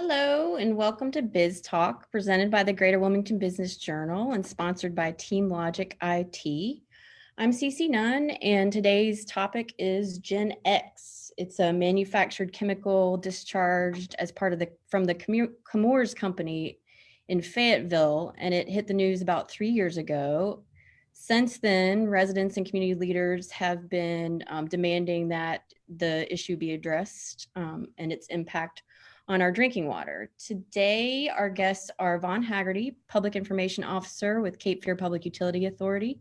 Hello, and welcome to BizTalk, presented by the Greater Wilmington Business Journal and sponsored by Team Logic IT. I'm Cece Nunn, and today's topic is GenX. It's a manufactured chemical discharged as part of from the Chemours company in Fayetteville, and it hit the news about 3 years ago. Since then, residents and community leaders have been demanding that the issue be addressed and its impact on our drinking water. Today, our guests are Vaughn Hagerty, Public Information Officer with Cape Fear Public Utility Authority,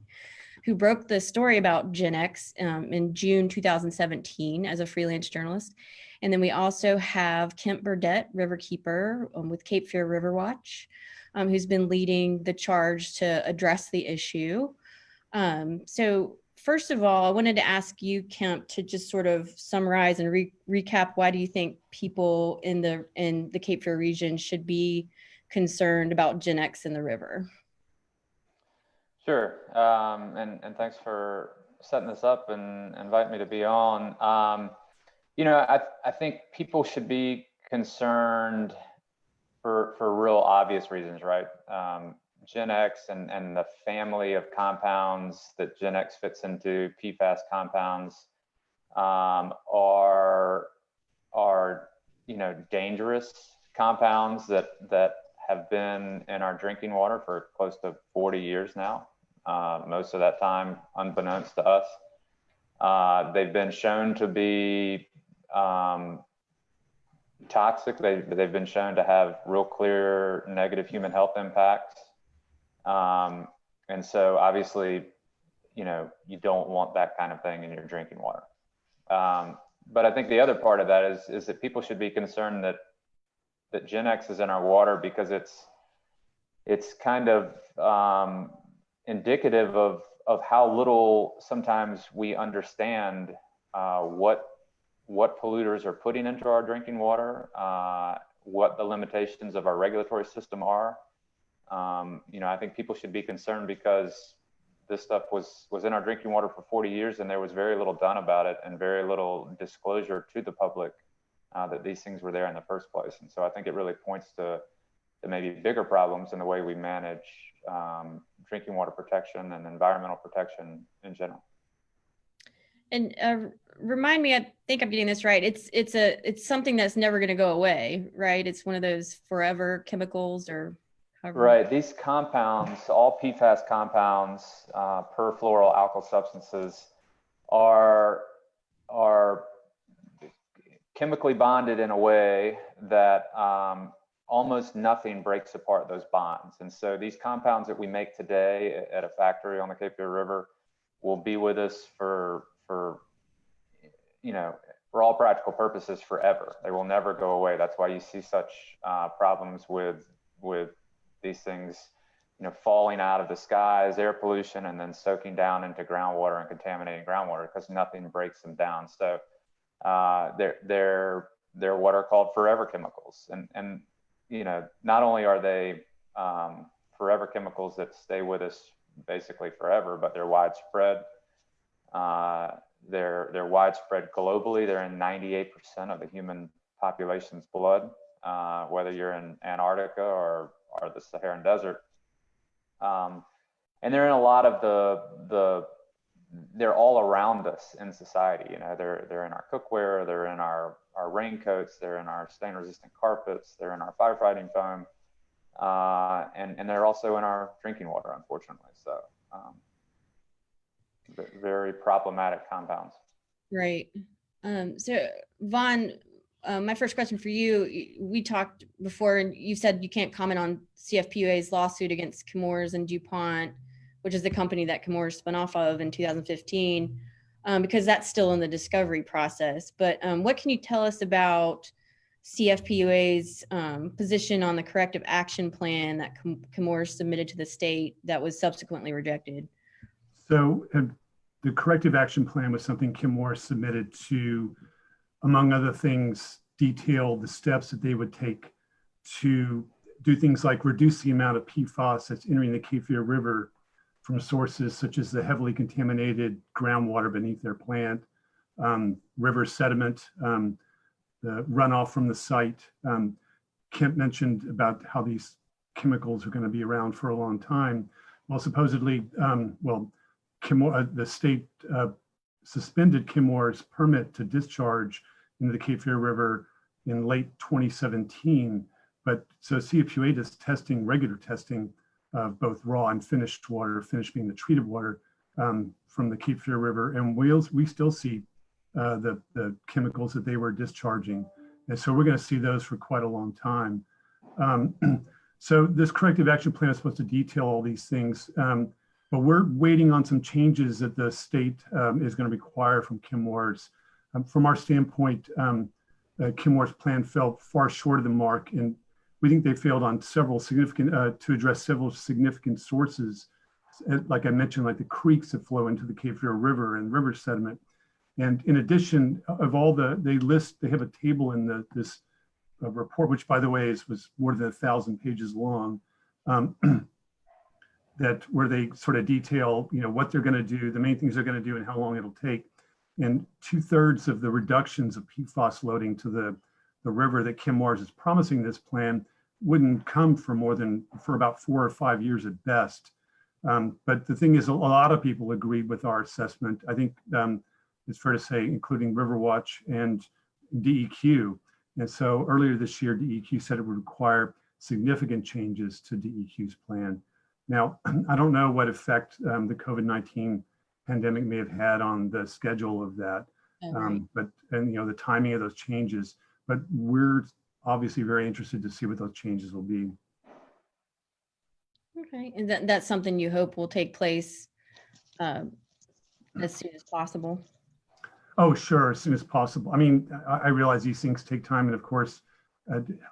who broke the story about GenX in June 2017 as a freelance journalist. And then we also have Kemp Burdette, Riverkeeper with Cape Fear River Watch, who's been leading the charge to address the issue. So first of all, I wanted to ask you, Kemp, to just sort of summarize and recap why do you think people in the Cape Fear region should be concerned about GenX in the river? Sure, and thanks for setting this up and inviting me to be on. I think people should be concerned for real obvious reasons, right? GenX and the family of compounds that GenX fits into, PFAS compounds, are dangerous compounds that have been in our drinking water for close to 40 years now. Most of that time unbeknownst to us. They've been shown to be toxic. They've been shown to have real clear negative human health impacts. And so obviously, you don't want that kind of thing in your drinking water. But I think the other part of that is that people should be concerned that GenX is in our water because it's kind of indicative of how little sometimes we understand what polluters are putting into our drinking water, what the limitations of our regulatory system are. I think people should be concerned because this stuff was in our drinking water for 40 years and there was very little done about it and very little disclosure to the public that these things were there in the first place. And so I think it really points to maybe bigger problems in the way we manage drinking water protection and environmental protection in general. And remind me, I think I'm getting this right. It's something that's never going to go away, right? It's one of those forever chemicals or however. Right. These compounds, all PFAS compounds, perfluoroalkyl substances, are chemically bonded in a way that almost nothing breaks apart those bonds. And so these compounds that we make today at a factory on the Cape Fear River will be with us for all practical purposes forever. They will never go away. That's why you see such problems with these things, falling out of the skies, air pollution, and then soaking down into groundwater and contaminating groundwater because nothing breaks them down. So they're what are called forever chemicals, and not only are they forever chemicals that stay with us basically forever, but they're widespread. They're widespread globally. They're in 98% of the human population's blood, whether you're in Antarctica or the Saharan desert. And they're in a lot of they're all around us in society. They're in our cookware, they're in our raincoats, they're in our stain resistant carpets, they're in our firefighting foam, and they're also in our drinking water, unfortunately. So very problematic compounds. Right. So Vaughn, my first question for you, we talked before and you said you can't comment on CFPUA's lawsuit against Chemours and DuPont, which is the company that Chemours spun off of in 2015, because that's still in the discovery process. But what can you tell us about CFPUA's position on the corrective action plan that Chemours submitted to the state that was subsequently rejected? So the corrective action plan was something Chemours submitted to, among other things, detail the steps that they would take to do things like reduce the amount of PFAS that's entering the Cape Fear River from sources such as the heavily contaminated groundwater beneath their plant, river sediment, the runoff from the site. Kemp mentioned about how these chemicals are going to be around for a long time. Well, supposedly, the state suspended Chemours' permit to discharge into the Cape Fear River in late 2017. But so CFQA is testing, regular testing of both raw and finished water, finished being the treated water from the Cape Fear River. And we still see the chemicals that they were discharging. And so we're going to see those for quite a long time. So this corrective action plan is supposed to detail all these things, but we're waiting on some changes that the state is going to require from Chemours. From our standpoint, Chemours' plan fell far short of the mark, and we think they failed on several significant, to address several significant sources, like I mentioned, like the creeks that flow into the Cape Fear River and river sediment. And in addition of all they have a table in this report, which by the way was more than 1,000 pages long, where they sort of detail, what they're going to do, the main things they're going to do, and how long it'll take. And 2/3 of the reductions of PFAS loading to the river that Chemours is promising this plan wouldn't come for about 4 or 5 years at best. But the thing is, a lot of people agreed with our assessment. I think it's fair to say, including Riverwatch and DEQ. And so earlier this year, DEQ said it would require significant changes to DEQ's plan. Now, I don't know what effect the COVID-19 pandemic may have had on the schedule of that, but the timing of those changes. But we're obviously very interested to see what those changes will be. Okay, and that's something you hope will take place as soon as possible. Oh, sure, as soon as possible. I mean, I realize these things take time, and of course,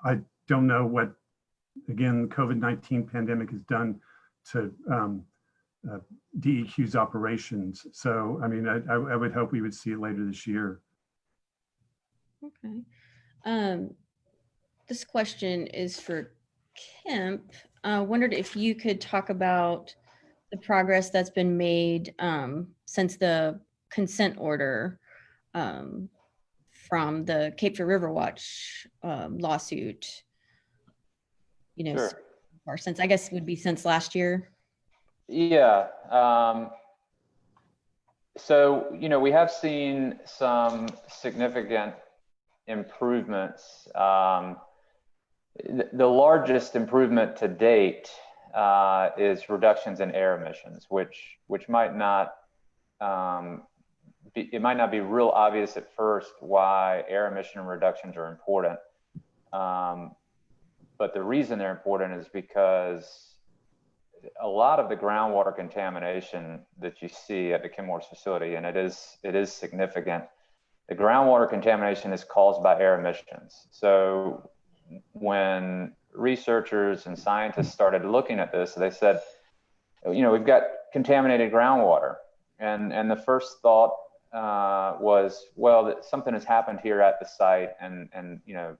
I don't know what, again, the COVID-19 pandemic has done to DEQ's operations. So, I mean, I would hope we would see it later this year. Okay. This question is for Kemp. I wondered if you could talk about the progress that's been made since the consent order from the Cape Fear Riverwatch lawsuit. Sure. Or since, I guess, would be since last year. Yeah. So, we have seen some significant improvements. The largest improvement to date is reductions in air emissions, which might not be real obvious at first why air emission reductions are important. But the reason they're important is because a lot of the groundwater contamination that you see at the Chemours facility, and it is significant, the groundwater contamination is caused by air emissions. So when researchers and scientists started looking at this, they said, we've got contaminated groundwater. And the first thought was, well, that something has happened here at the site, and a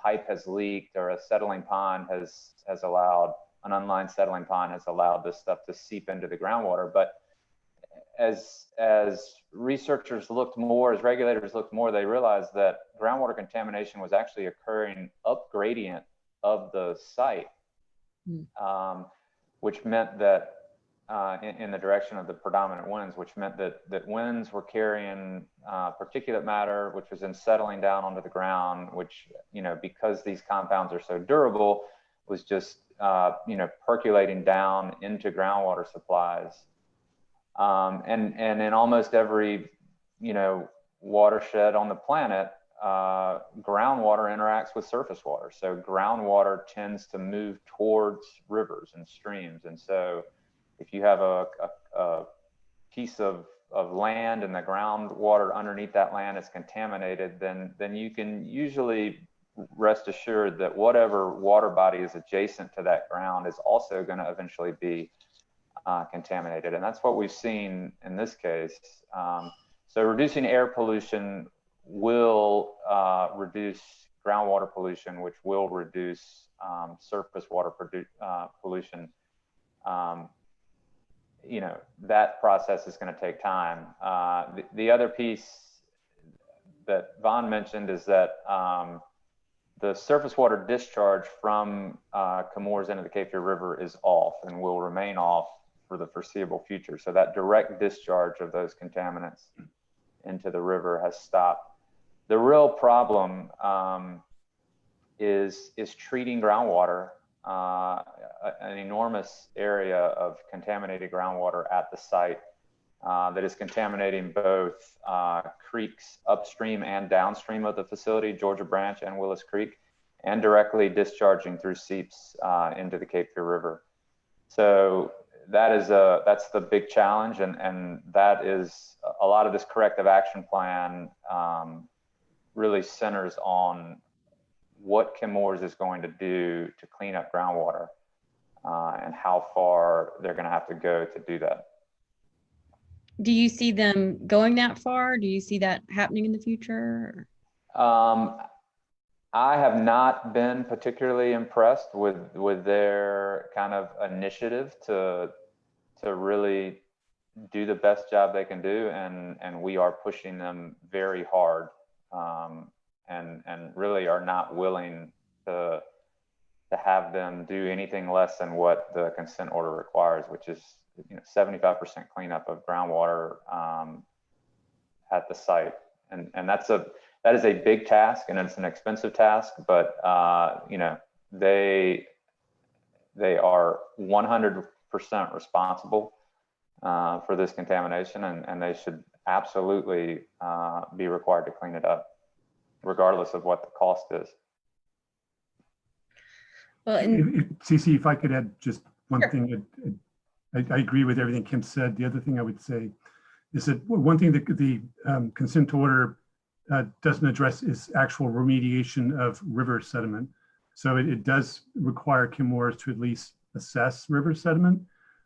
pipe has leaked, or a settling pond has allowed, an unlined settling pond has allowed this stuff to seep into the groundwater. But as researchers looked more, as regulators looked more, they realized that groundwater contamination was actually occurring up gradient of the site, which meant that in the direction of the predominant winds, which meant that winds were carrying particulate matter, which was then settling down onto the ground, which, because these compounds are so durable, was just, percolating down into groundwater supplies. And in almost every, watershed on the planet, groundwater interacts with surface water. So groundwater tends to move towards rivers and streams. And so if you have a piece of land and the groundwater underneath that land is contaminated, then you can usually rest assured that whatever water body is adjacent to that ground is also going to eventually be contaminated. And that's what we've seen in this case. So reducing air pollution will reduce groundwater pollution, which will reduce surface water pollution. That process is going to take time. The other piece that Vaughn mentioned is that the surface water discharge from Chemours into the Cape Fear River is off and will remain off for the foreseeable future. So that direct discharge of those contaminants into the river has stopped. The real problem is treating groundwater, an enormous area of contaminated groundwater at the site that is contaminating both creeks upstream and downstream of the facility, Georgia Branch and Willis Creek, and directly discharging through seeps into the Cape Fear River. So that's the big challenge, and that is a lot of this corrective action plan really centers on what Chemours is going to do to clean up groundwater and how far they're going to have to go to do that. Do you see them going that far? Do you see that happening in the future? I have not been particularly impressed with their kind of initiative to really do the best job they can do, and we are pushing them very hard, and really are not willing to have them do anything less than what the consent order requires, which is 75% cleanup of groundwater at the site, and that is a big task, and it's an expensive task, but they are 100% responsible for this contamination, and they should absolutely be required to clean it up, regardless of what the cost is. Well, Cece, if I could add just one Sure. thing, I agree with everything Kim said. The other thing I would say is that one thing that the consent order doesn't address is actual remediation of river sediment. So it does require Chemours to at least assess river sediment,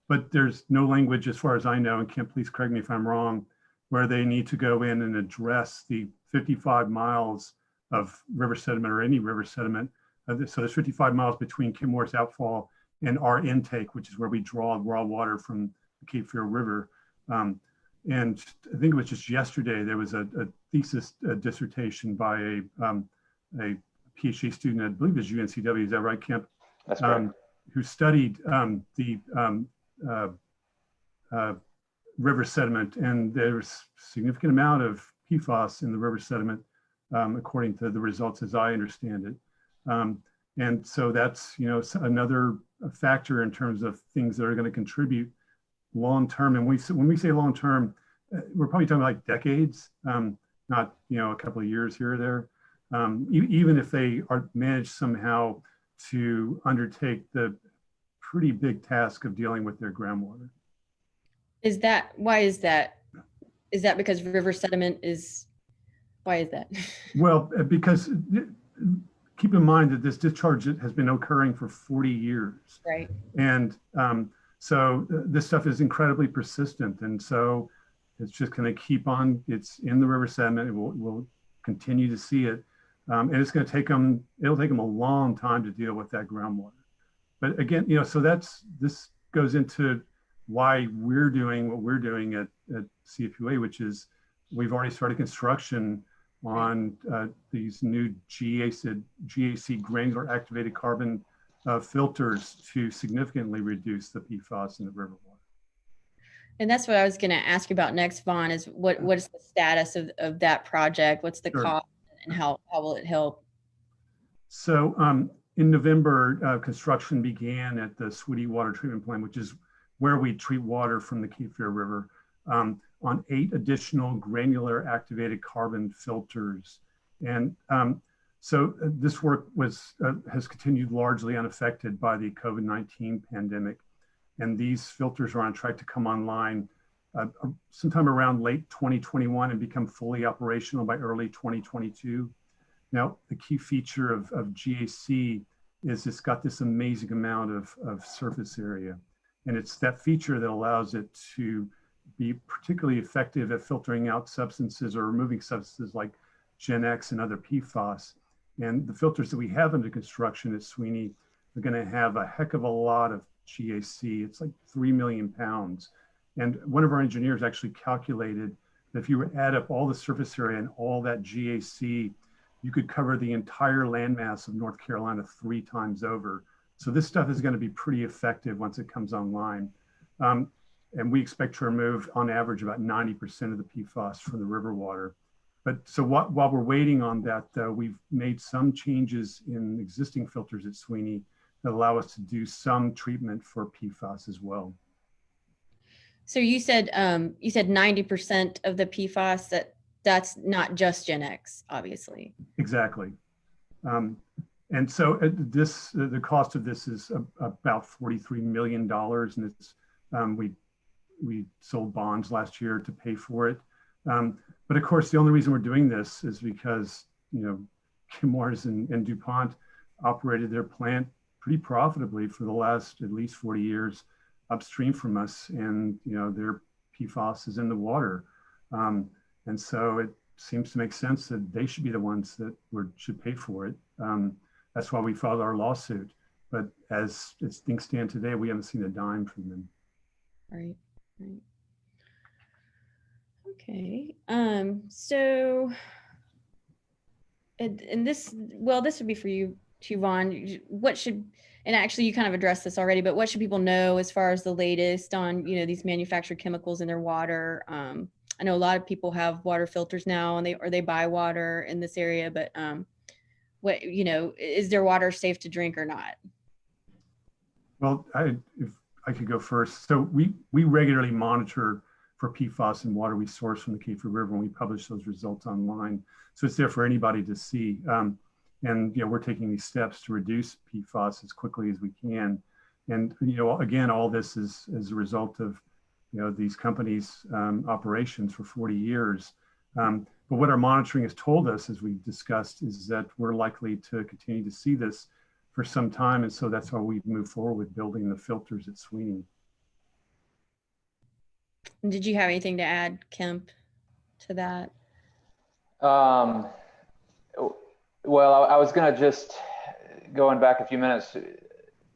but there's no language, as far as I know, and Kim, please correct me if I'm wrong, where they need to go in and address the 55 miles of river sediment or any river sediment. So there's 55 miles between Chemours outfall and our intake, which is where we draw raw water from the Cape Fear River. And I think it was just yesterday, there was a thesis dissertation by a PhD student, I believe it's UNCW, is that right, Kemp? That's correct. Who studied the river sediment, and there's a significant amount of PFAS in the river sediment, according to the results as I understand it. And so that's another factor in terms of things that are going to contribute long term. And when we say long term, we're probably talking like decades, not a couple of years here or there. Even if they are managed somehow to undertake the pretty big task of dealing with their groundwater. Why is that? Is that because river sediment is, why is that? Well, because keep in mind that this discharge has been occurring for 40 years. Right. And so this stuff is incredibly persistent. And so it's just going to keep on, it's in the river sediment. We'll continue to see it. And it's going to take them, it'll take them a long time to deal with that groundwater. But again, so this goes into why we're doing what we're doing at CFUA, which is we've already started construction on these new GAC granular activated carbon filters to significantly reduce the PFAS in the river water. And that's what I was going to ask you about next, Vaughn, is what is the status of that project? What's the cost, and how will it help? So in November, construction began at the Sweetie Water Treatment Plant, which is where we treat water from the Cape Fear River, on 8 additional granular activated carbon filters. And so this work has continued largely unaffected by the COVID-19 pandemic. And these filters are on track to come online sometime around late 2021 and become fully operational by early 2022. Now, the key feature of GAC is it's got this amazing amount of surface area. And it's that feature that allows it to be particularly effective at filtering out substances or removing substances like GenX and other PFAS. And the filters that we have under construction at Sweeney are going to have a heck of a lot of GAC. It's like 3 million pounds. And one of our engineers actually calculated that if you were to add up all the surface area and all that GAC, you could cover the entire landmass of North Carolina 3 times over. So this stuff is going to be pretty effective once it comes online. And we expect to remove, on average, about 90% of the PFAS from the river water. But so while we're waiting on that, though, we've made some changes in existing filters at Sweeney that allow us to do some treatment for PFAS as well. So you said 90% of the PFAS, that's not just GenX, obviously. Exactly. And so the cost of this is about $43 million, and it's we sold bonds last year to pay for it. But of course, the only reason we're doing this is because Chemours and DuPont operated their plant pretty profitably for the last at least 40 years upstream from us, and their PFAS is in the water, and so it seems to make sense that they should be the ones that should pay for it. That's why we filed our lawsuit. But as things stand today, we haven't seen a dime from them. Right. Okay. So, and this would be for you too, Vaughn. And actually you kind of addressed this already, but what should people know as far as the latest on, these manufactured chemicals in their water? I know a lot of people have water filters now, and they buy water in this area, but is their water safe to drink or not? Well, if I could go first. So we regularly monitor for PFAS in water we source from the Kafer River, and we publish those results online. So it's there for anybody to see. And we're taking these steps to reduce PFAS as quickly as we can. And again, all this is as a result of these companies' operations for 40 years. But what our monitoring has told us, as we've discussed, is that we're likely to continue to see this for some time. And so that's why we've moved forward with building the filters at Sweeney. Did you have anything to add, Kemp, to that? Well, I was going to just, going back a few minutes to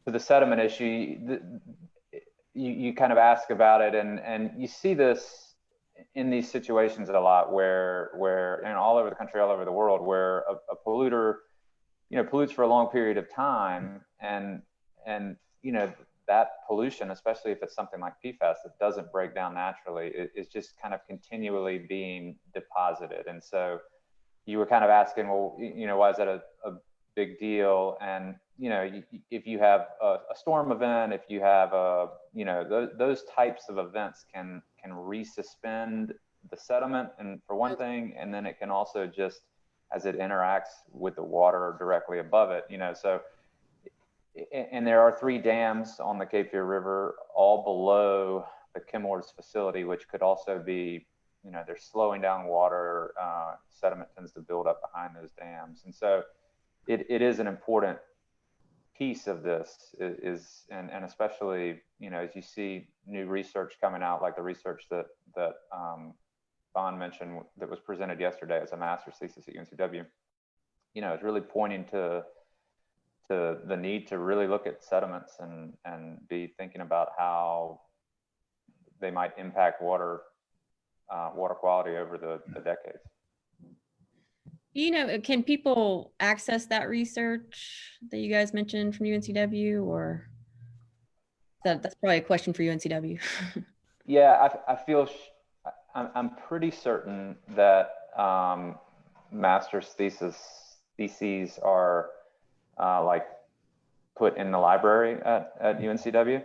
the sediment issue, you kind of ask about it, and you see this in these situations a lot where all over the country, all over the world, where a polluter, pollutes for a long period of time, and that pollution, especially if it's something like PFAS that doesn't break down naturally, is just kind of continually being deposited. And so you were kind of asking, well, why is that a big deal? And if you have a storm event, if you have those types of events can resuspend the sediment, and for one thing, and then it can also just, as it interacts with the water directly above it, so. And there are 3 dams on the Cape Fear River, all below the Chemours facility, which could also be, they're slowing down water. Sediment tends to build up behind those dams. And so it is an important piece of this, and especially, as you see new research coming out, like the research that Vaughn mentioned that was presented yesterday as a master's thesis at UNCW, it's really pointing to the need to really look at sediments and be thinking about how they might impact water quality over the decades. Can people access that research that you guys mentioned from UNCW, or that's probably a question for UNCW? Yeah, I'm pretty certain that master's theses are like put in the library at UNCW.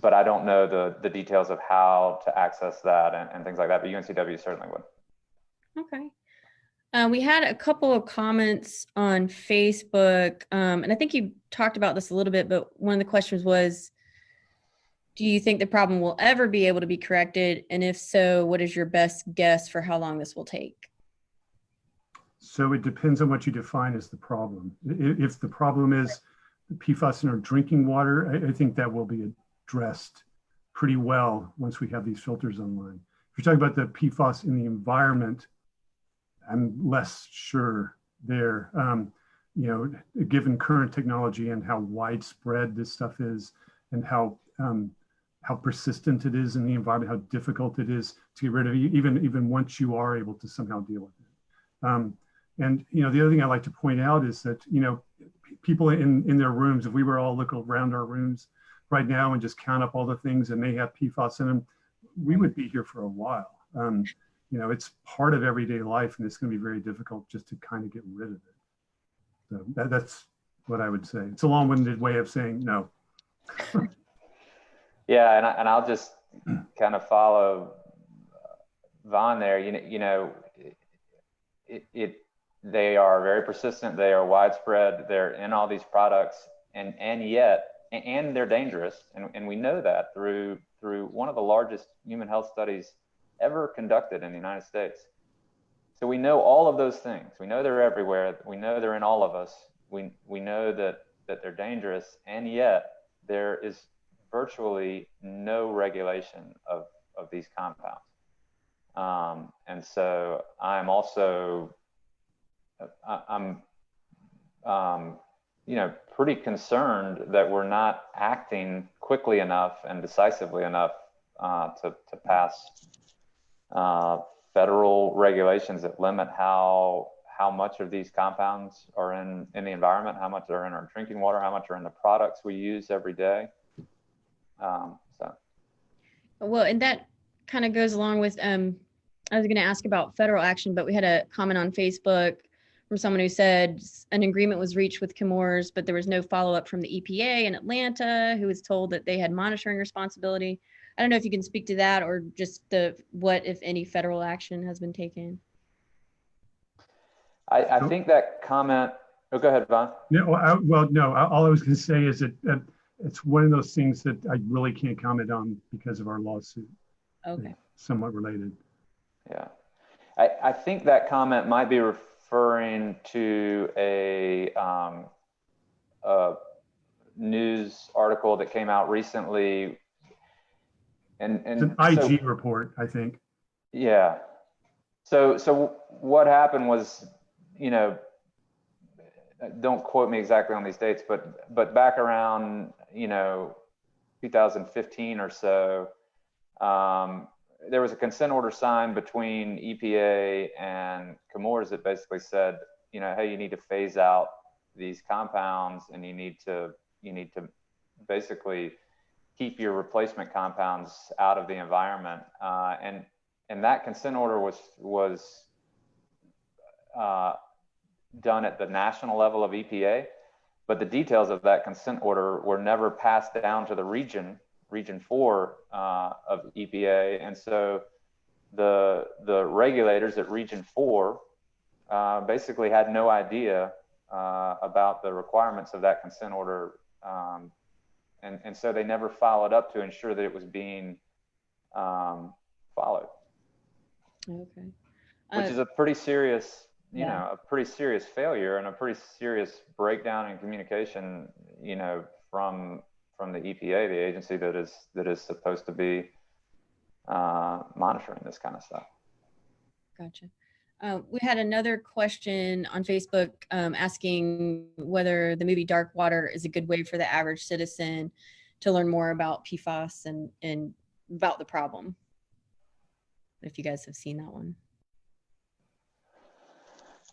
But I don't know the details of how to access that and things like that, but UNCW certainly would. Okay. We had a couple of comments on Facebook, and I think you talked about this a little bit, but one of the questions was, do you think the problem will ever be able to be corrected? And if so, what is your best guess for how long this will take? So it depends on what you define as the problem. If the problem is the PFAS in our drinking water, I think that will be addressed pretty well once we have these filters online. If you're talking about the PFAS in the environment, I'm less sure there. Given current technology and how widespread this stuff is, and how how persistent it is in the environment, how difficult it is to get rid of, even once you are able to somehow deal with it. And the other thing I like to point out is that people in their rooms, if we were all look around our rooms right now and just count up all the things that may have PFAS in them, we would be here for a while. It's part of everyday life, and it's going to be very difficult just to kind of get rid of it. So that's what I would say. It's a long-winded way of saying no. Yeah, and I'll just kind of follow Vaughn there. They are very persistent. They are widespread. They're in all these products, and they're dangerous. And we know that through one of the largest human health studies ever conducted in the United States. So we know all of those things. We know they're everywhere. We know they're in all of us. We know that they're dangerous, and yet there is virtually no regulation of these compounds. And so I'm also, pretty concerned that we're not acting quickly enough and decisively enough to pass federal regulations that limit how much of these compounds are in the environment, how much are in our drinking water, how much are in the products we use every day. Well, and that kind of goes along with, I was going to ask about federal action, but we had a comment on Facebook from someone who said an agreement was reached with Chemours, but there was no follow-up from the EPA in Atlanta, who was told that they had monitoring responsibility. I don't know if you can speak to that, or just what, if any, federal action has been taken. I think that comment, oh, go ahead, Vaughn. No, all I was going to say is that it's one of those things that I really can't comment on because of our lawsuit. Okay. It's somewhat related. Yeah. I think that comment might be referring to a news article that came out recently. And it's an IG report, I think. Yeah. So what happened was, don't quote me exactly on these dates, but back around, 2015 or so, there was a consent order signed between EPA and Chemours that basically said, hey, you need to phase out these compounds, and you need to basically keep your replacement compounds out of the environment. And that consent order was done at the national level of EPA, but the details of that consent order were never passed down to the region 4 of EPA. And so the regulators at region 4 basically had no idea about the requirements of that consent order. And so they never followed up to ensure that it was being followed. Okay. Which is a pretty serious, a pretty serious failure and a pretty serious breakdown in communication, from the EPA, the agency that is supposed to be monitoring this kind of stuff. Gotcha. We had another question on Facebook asking whether the movie Dark Water is a good way for the average citizen to learn more about PFAS and about the problem. If you guys have seen that one.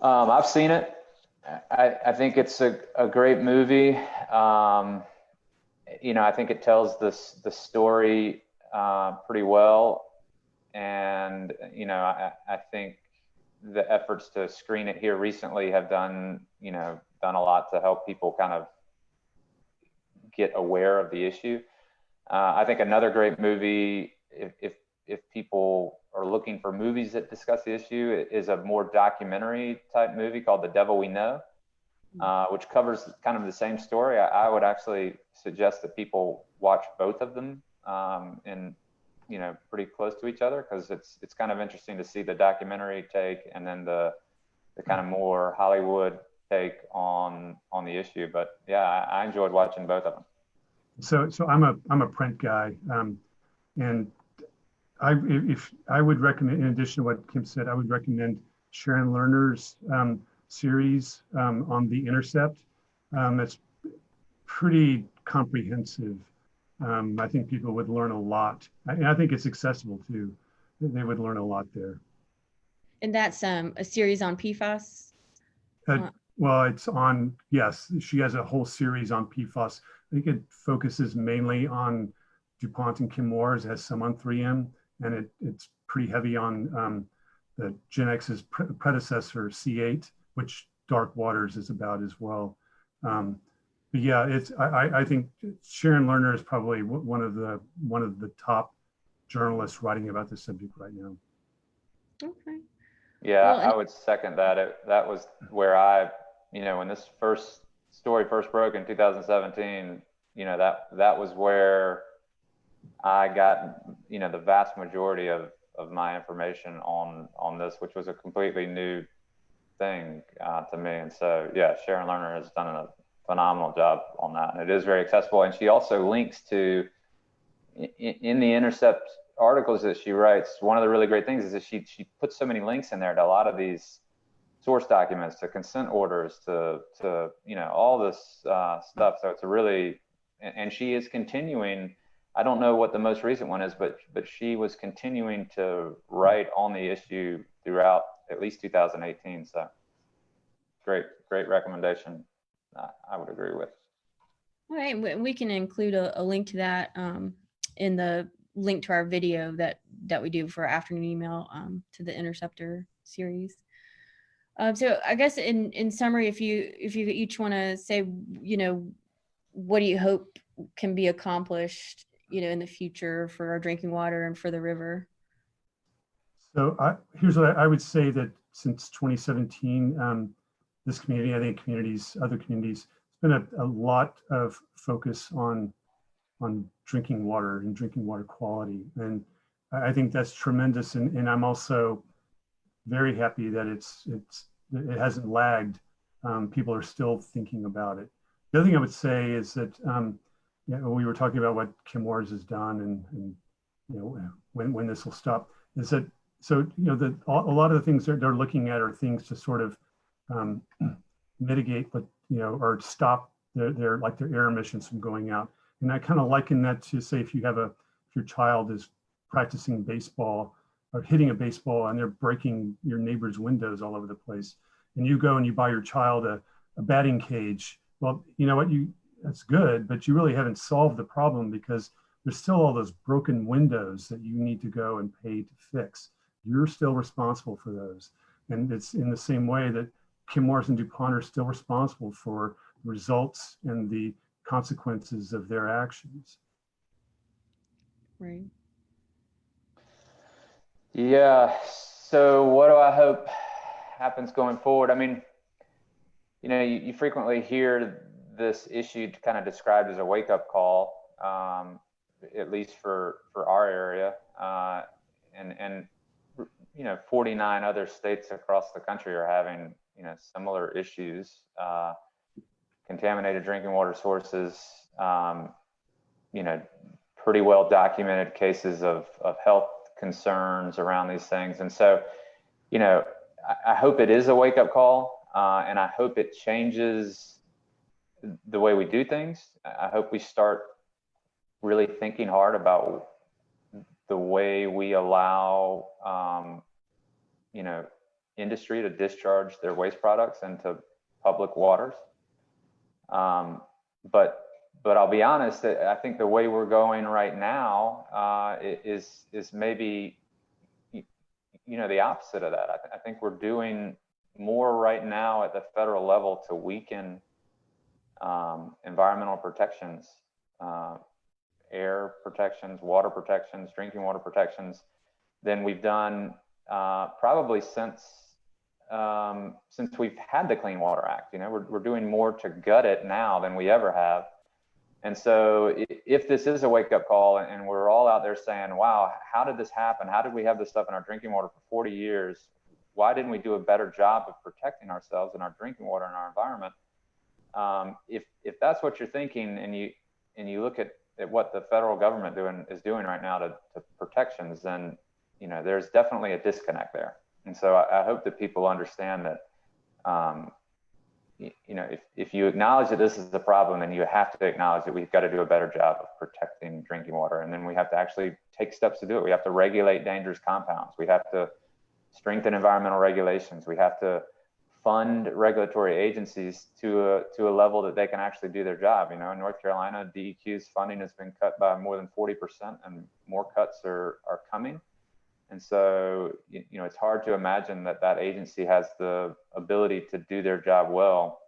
I've seen it. I think it's a great movie. I think it tells the story pretty well. And, I think the efforts to screen it here recently have done a lot to help people kind of get aware of the issue. I think another great movie, if people are looking for movies that discuss the issue, is a more documentary type movie called The Devil We Know, which covers kind of the same story. I would actually suggest that people watch both of them in pretty close to each other, because it's kind of interesting to see the documentary take and then the kind of more Hollywood take on the issue. But yeah, I enjoyed watching both of them. So I'm a print guy, and I would recommend, in addition to what Kim said, I would recommend Sharon Lerner's series on The Intercept. It's pretty comprehensive I think people would learn a lot. I think it's accessible too. They would learn a lot there. And that's a series on PFAS. Well, it's on, yes, she has a whole series on PFAS. I think it focuses mainly on DuPont and Chemours, has some on 3M, and it's pretty heavy on the GenX's predecessor, C8, which Dark Waters is about as well. But yeah, I think Sharon Lerner is probably one of the top journalists writing about this subject right now. Okay. Yeah, Well, I would second that. That was where I, when this story first broke in 2017, that was where I got, the vast majority of my information on this, which was a completely new thing to me. And so, yeah, Sharon Lerner has done a phenomenal job on that. And it is very accessible. And she also links to, in the Intercept articles that she writes, one of the really great things is that she puts so many links in there to a lot of these source documents, to consent orders, to all this stuff. So it's a really, and she is continuing. I don't know what the most recent one is, but she was continuing to write on the issue throughout at least 2018. So great recommendation. I would agree with. all right, we can include a link to that in the link to our video that we do for our afternoon email to the Interceptor series. So I guess in summary, if you each want to say, what do you hope can be accomplished, in the future for our drinking water and for the river? So here's what I would say, that since 2017, this community, I think other communities, it's been a lot of focus on drinking water and drinking water quality. And I think that's tremendous. And I'm also very happy that it hasn't lagged. People are still thinking about it. The other thing I would say is that we were talking about what Chemours has done and when this will stop, is that, so a lot of the things they're looking at are things to sort of mitigate, but or stop their air emissions from going out. And I kind of liken that to, say, if your child is practicing baseball or hitting a baseball and they're breaking your neighbor's windows all over the place, and you go and you buy your child a batting cage. Well, you know what, that's good, but you really haven't solved the problem, because there's still all those broken windows that you need to go and pay to fix. You're still responsible for those. And it's in the same way that Chemours and DuPont are still responsible for results and the consequences of their actions. Right. Yeah. So what do I hope happens going forward? I mean, you frequently hear this issue kind of described as a wake-up call, at least for our area, and 49 other states across the country are having similar issues. Contaminated drinking water sources, pretty well documented cases of health concerns around these things. And so, I hope it is a wake-up call, and I hope it changes the way we do things. I hope we start really thinking hard about the way we allow, industry to discharge their waste products into public waters. But I'll be honest, I think the way we're going right now is maybe, the opposite of that. I think we're doing more right now at the federal level to weaken environmental protections, air protections, water protections, drinking water protections, than we've done probably since we've had the Clean Water Act. We're doing more to gut it now than we ever have. And so if this is a wake-up call and we're all out there saying, wow, how did this happen? How did we have this stuff in our drinking water for 40 years? Why didn't we do a better job of protecting ourselves and our drinking water and our environment? If that's what you're thinking, and you look at what the federal government is doing right now to protections, then there's definitely a disconnect there. And so I hope that people understand that you know, if you acknowledge that this is the problem, then you have to acknowledge that we've got to do a better job of protecting drinking water. And then we have to actually take steps to do it. We have to regulate dangerous compounds. We have to strengthen environmental regulations. We have to fund regulatory agencies to a level that they can actually do their job. You know, in North Carolina, DEQ's funding has been cut by more than 40%, and more cuts are coming. And so, you know, it's hard to imagine that that agency has the ability to do their job well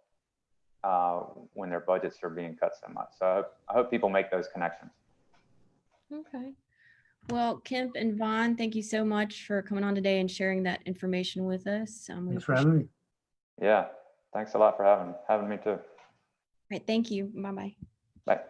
when their budgets are being cut so much. So I hope people make those connections. Okay. Well, Kemp and Vaughn, thank you so much for coming on today and sharing that information with us. Thanks for having me. Yeah, thanks a lot for having me too. Great. Thank you. Bye-bye. Bye.